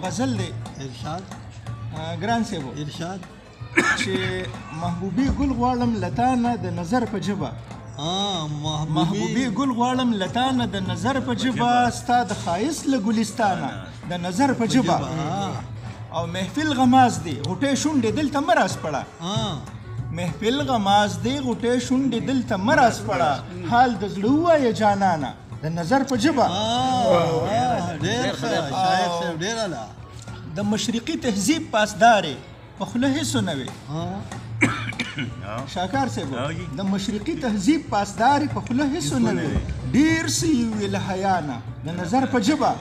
غزل دی ارشاد ګران صاحب ارشاد چې محبوبي ګل غواړم لتانه د نظر په ژبه محبوبي ګل غواړم لتانه د نظر په ژبه ستا د ښایست له ګلستانه د نظر په ژبه او محفل غماز دی غوټې شونډې دلته مه راسپړه محفل غماز دی غوټې شونډې دلته مه راسپړه حال د زړه ووایه جانانه د نظر په ژبه ډېر ښه شاعر صاحب ډېر اعلی د مشرقي تهذیب پاسدارې په خوله هېڅ نه وي شاکار صاحب د مشرقي تهذیب پاسدارې په خوله هېڅ نه وي ډېر څه یې وي له حیا نه د نظر په ژبه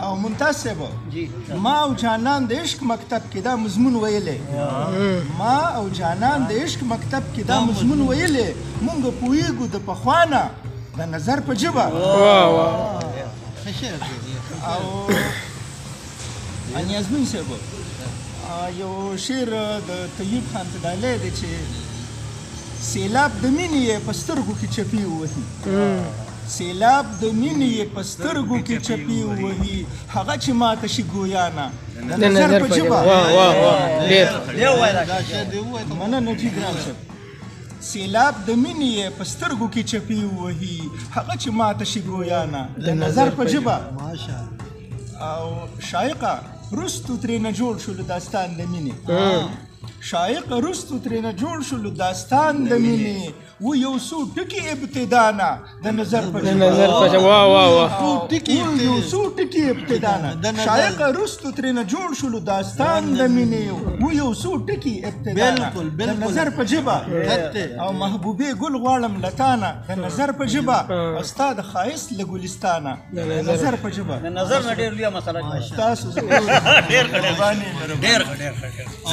او ممتاز صاحب ما او جانان د عشق مکتب کې دا مضمون ویلی ما او جانان د عشق مکتب کې دا مضمون ویلی مونږ پوهېږو د پخوانه د نظر په ژبه او نیازمین صاحب یو شعر د طیب خان تډالی دی چې سیلاب د مینې یې په سترګو کې چپې ووهي سیلاب د مینې یې په سترګو کې چپې ووهي هغه چې ماته شي ګویانه د نظر په ژبه مننه جي ګران صاحب سیلاب د مینې یې په سترګو کې چپې ووهي هغه چې ماته شي ګویانه د نظر په ژبه او شایقه رستو ترېنه جوړ شولو داستان د مینې شایقه رستو ترېنه جوړ شولو داستان د مینې و یو څو ټکي ابتدا نه د نظر په ژبه یو څو ټکي ابتدا نه شایقه رستو ترېنه جوړ شولو داستان د مینې و یو څو ټکي ابتدا نه د نظر په ژبه او محبوبې ګل غواړم لتانه د نظر په ژبه او ستا د ښایست له ګلستانه د نظر په ژبه د نظر نه ډېر لویه مسله تاسو ډېر